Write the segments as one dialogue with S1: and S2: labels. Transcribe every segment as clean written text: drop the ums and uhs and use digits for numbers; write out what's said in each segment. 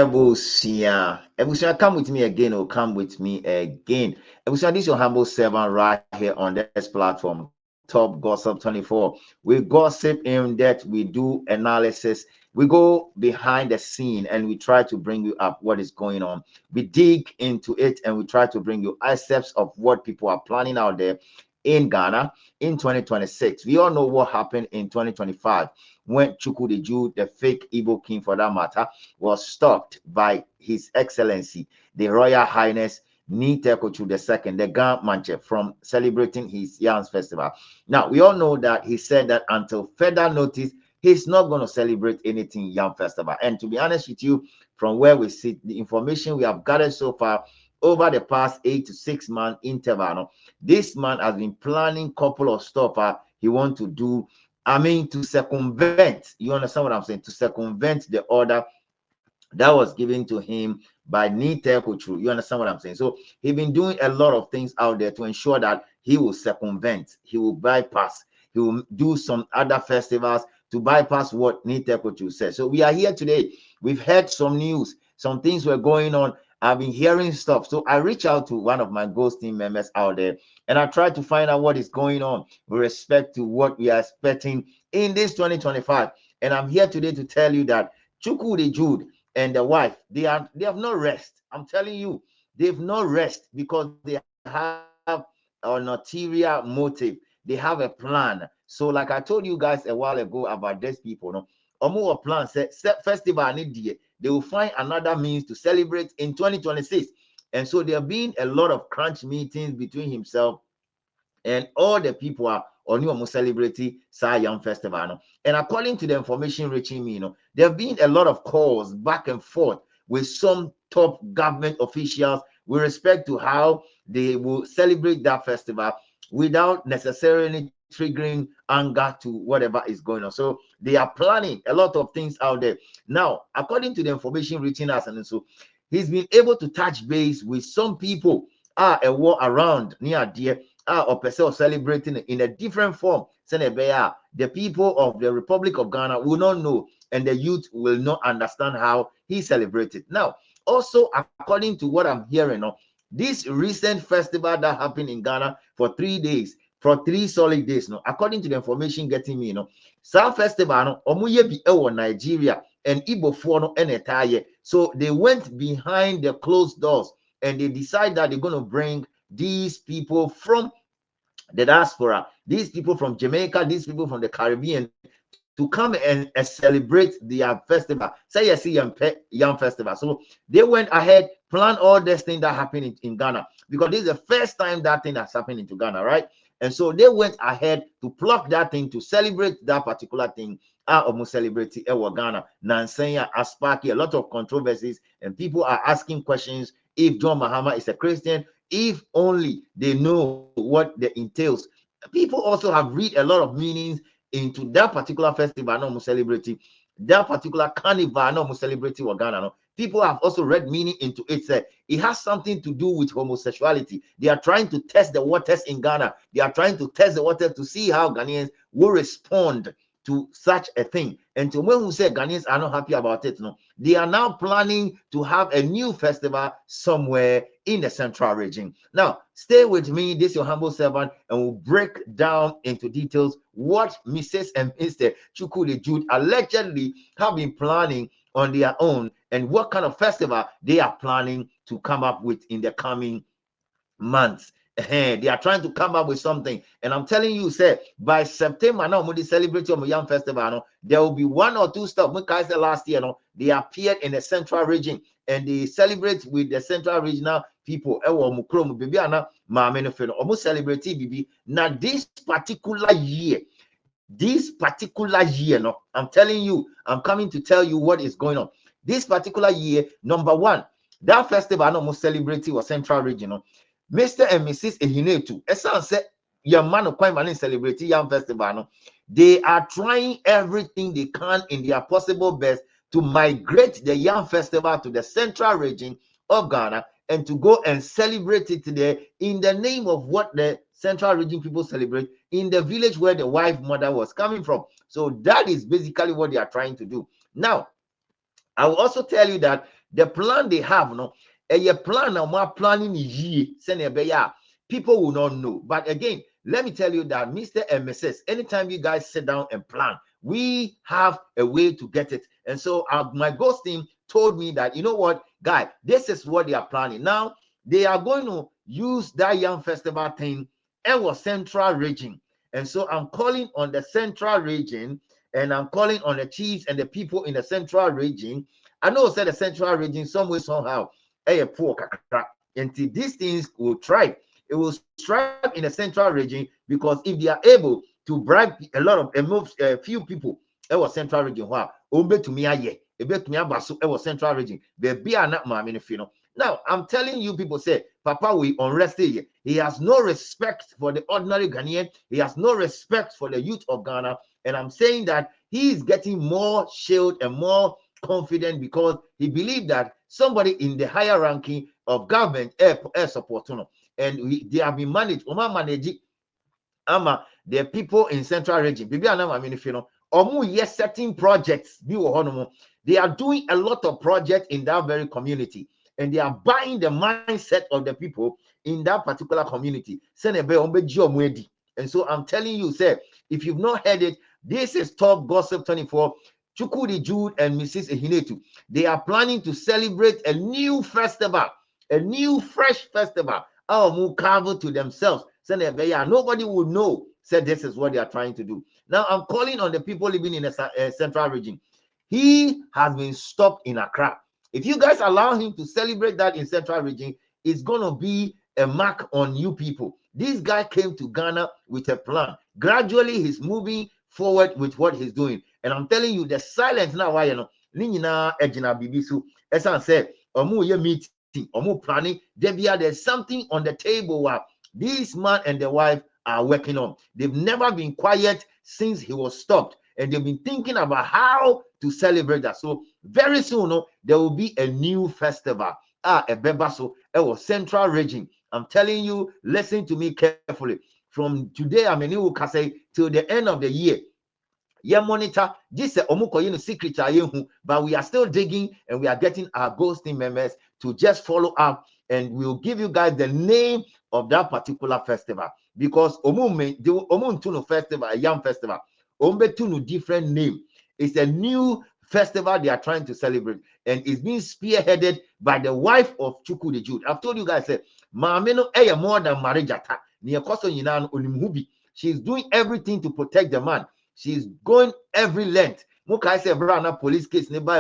S1: Ebusia, come with me again, or come with me again. Ebusia, this is your humble servant right here on this platform, Top Gossip 24. We gossip in depth, we do analysis, we go behind the scene, and we try to bring you up what is going on. We dig into it, and we try to bring you aspects of what people are planning out there in Ghana in 2026. We all know what happened in 2025 when Chuku the Jew, the fake Igbo king for that matter, was stopped by His Excellency, the Royal Highness Nitekochu II, the Grand Manche, from celebrating his Yams Festival. Now, we all know that he said that until further notice, he's not going to celebrate anything Yam Festival. And to be honest with you, from where we sit, the information we have gathered so far over the past 8 to 6 month interval, this man has been planning couple of stuff he want to do. I mean, to circumvent, you understand what I'm saying? To circumvent the order that was given to him by Nite Kutru. You understand what I'm saying? So he's been doing a lot of things out there to ensure that he will circumvent, he will bypass, he will do some other festivals to bypass what Nite Kutru says. So we are here today. We've heard some news, some things were going on. I've been hearing stuff. So I reached out to one of my Ghost team members out there and I tried to find out what is going on with respect to what we are expecting in this 2025. And I'm here today to tell you that Chuku the Jude and the wife, they have no rest. I'm telling you, they've no rest because they have an ulterior motive. They have a plan. So, like I told you guys a while ago about these people, no, Omo plan festival they will find another means to celebrate in 2026. And so there have been a lot of crunch meetings between himself and all the people are on your celebrity Young Festival. No? And according to the information reaching me, there have been a lot of calls back and forth with some top government officials with respect to how they will celebrate that festival without necessarily triggering anger to whatever is going on. So they are planning a lot of things out there. Now, according to the information reaching us, and so he's been able to touch base with some people a war around near there or person celebrating in a different form. The people of the Republic of Ghana will not know, and the youth will not understand how he celebrated. Now, also according to what I'm hearing, this recent festival that happened in Ghana for 3 days, for 3 solid days, according to the information getting me, South Festival, Nigeria and Igbo for and so they went behind the closed doors and they decide that they're going to bring these people from the diaspora, these people from Jamaica, these people from the Caribbean to come and celebrate their festival. Say you see young festival. So they went ahead, plan all this thing that happened in Ghana because this is the first time that thing has happened into Ghana, right? And so they went ahead to pluck that thing to celebrate that particular thing. Almost celebrity Ghana, Nansenya, Aspaki, a lot of controversies, and people are asking questions if John Mahama is a Christian, if only they know what that entails. People also have read a lot of meanings into that particular festival, no celebrity, that particular carnival, no celebrity or Ghana. No. People have also read meaning into it. It has something to do with homosexuality. They are trying to test the waters in Ghana. They are trying to test the waters to see how Ghanaians will respond to such a thing. And to when we say Ghanaians are not happy about it, they are now planning to have a new festival somewhere in the central region. Now, stay with me, this is your humble servant, and we'll break down into details what Mrs. and Mr. Chukwudi Jude allegedly have been planning on their own and what kind of festival they are planning to come up with in the coming months. They are trying to come up with something, and I'm telling you, say by September now, when they celebrate your young festival, there will be 1 or 2 stuff. Like I said last year, they appeared in the central region and they celebrate with the central regional people. Almost celebrate BB. Now, this particular year, I'm telling you, I'm coming to tell you what is going on. This particular year, number 1, that festival almost celebrating was central region. Mr. and Mrs. Ehinetu, Esan said, your man of quite man celebrating young festival. No? They are trying everything they can in their possible best to migrate the young festival to the central region of Ghana and to go and celebrate it there in the name of what the central region people celebrate in the village where the wife mother was coming from. So that is basically what they are trying to do. Now, I will also tell you that The plan they have, no, a plan now more planning ye, people will not know. But again, let me tell you that Mr. and Mrs., anytime you guys sit down and plan, we have a way to get it. And so my ghost team told me that, you know what, guy, this is what they are planning. Now, they are going to use that young festival thing our central region. And so I'm calling on the central region, and I'm calling on the chiefs and the people in the central region. I know said the central region some way somehow poor until these things will thrive. It will strive in the central region, because if they are able to bribe a lot of a few people, it was central region. Wow, to me it was central region. There be not my now, I'm telling you, people say, Papa, we unrested. He has no respect for the ordinary Ghanaian. He has no respect for the youth of Ghana. And I'm saying that he is getting more shield and more confident because he believed that somebody in the higher ranking of government air support, and they have been managed. The people in central region. Yes, certain projects. They are doing a lot of projects in that very community, and they are buying the mindset of the people in that particular community. And so I'm telling you, sir, if you've not heard it, this is Top Gossip 24. Chukudi Jude and Mrs. Ehinetu. They are planning to celebrate a new festival, a new fresh festival. Carve to themselves. Nobody will know. Said this is what they are trying to do. Now I'm calling on the people living in the central region. He has been stopped in Accra. If you guys allow him to celebrate that in central region, it's going to be a mark on you people. This guy came to Ghana with a plan. Gradually, he's moving forward with what he's doing. And I'm telling you, the silence now, why, Ejina Bibisu, as I said, meeting, planning, there's something on the table where this man and the wife are working on. They've never been quiet since he was stopped, and they've been thinking about how to celebrate that. So very soon, there will be a new festival. A bebaso, central region. I'm telling you, listen to me carefully. From today, I'm in Ukase till the end of the year. Monitor this secret, but we are still digging, and we are getting our ghost team members to just follow up, and we'll give you guys the name of that particular festival, because Omuntuno festival, a young festival, Ombetuno different name. It's a new festival they are trying to celebrate, and it's being spearheaded by the wife of Chuku the Jude. I've told you guys, Mameno more than Marijata. She's doing everything to protect the man. She's going every length. Police case nearby.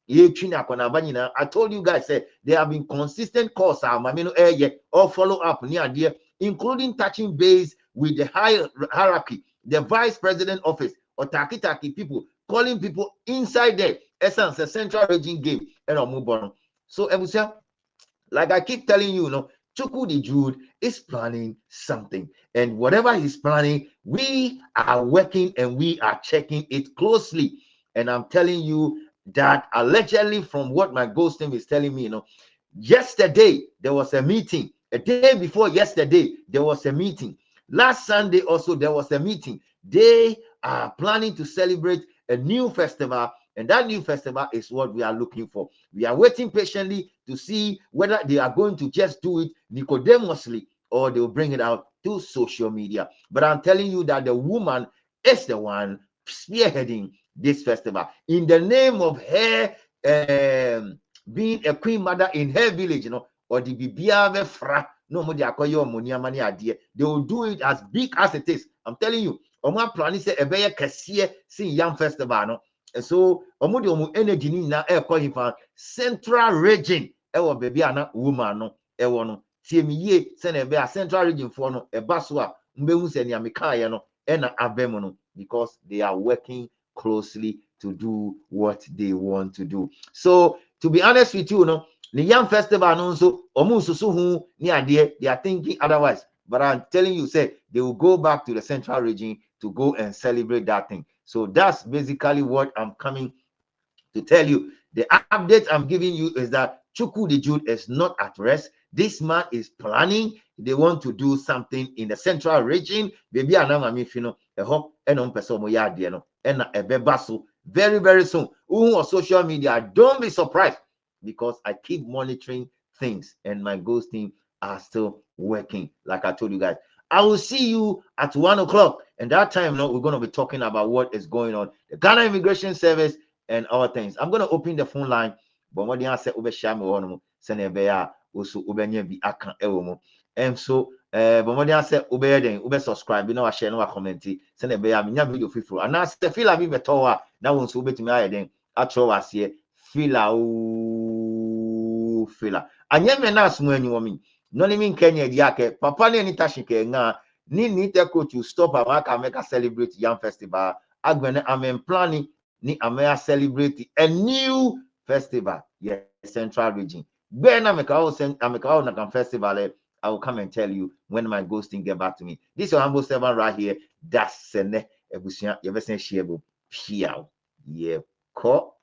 S1: I told you guys, there have been consistent calls, or follow up near there, including touching base with the hierarchy, the vice president office, or taki people, calling people inside there. Essence, a central region game, and I'll move on. So, like I keep telling you, Chuku the Jude is planning something, and whatever he's planning, we are working and we are checking it closely. And I'm telling you that allegedly, from what my ghost team is telling me, yesterday there was a meeting. A day before yesterday there was a meeting. Last Sunday also there was a meeting. They are planning to celebrate a new festival, and that new festival is what we are looking for. We are waiting patiently to see whether they are going to just do it Nicodemously, or they will bring it out to social media. But I'm telling you that the woman is the one spearheading this festival in the name of her being a queen mother in her village, or the Bibia fra. No more they will do it as big as it is. I'm telling you, Oma planning say a bear cassia see young festival, no. And so energy na central region baby ana woman no no tie me ye send a central region for no e baso a mbehu se nia mekaye no e na abem no, because they are working closely to do what they want to do. So to be honest with you, the young festival no so omunsusu hu ni ade, they are thinking otherwise. But I'm telling you, say they will go back to the central region to go and celebrate that thing. So that's basically what I'm coming to tell you. The update I'm giving you is that Chuku the Jude is not at rest. This man is planning. They want to do something in the central region. Baby, I know a hope and on person and a bebaso very, very soon. On social media, don't be surprised. because I keep monitoring things and my ghost team are still working. Like I told you guys, I will see you at 1 o'clock. And that time, we're going to be talking about what is going on, the Ghana Immigration Service and other things. I'm going to open the phone line. But what I said, also bi aka ewo and so but what I said, ube subscribe, share, no comment, send a bear, video free. And I said, feel like me better. Now, once ube to me, then I throw us here, feel anya me na asmo anyi wo mi no ni min Kenya diake papa ne ni tashike nga ni te coach to stop amaka make celebrate young festival agbene am planning ni amaya celebrate a new festival, yes, central region bena meka o na kan festival. I will come and tell you when my ghosting get back to me. This is your humble servant right here. That's sene ebusia yebesen shiebo. Yeah, ko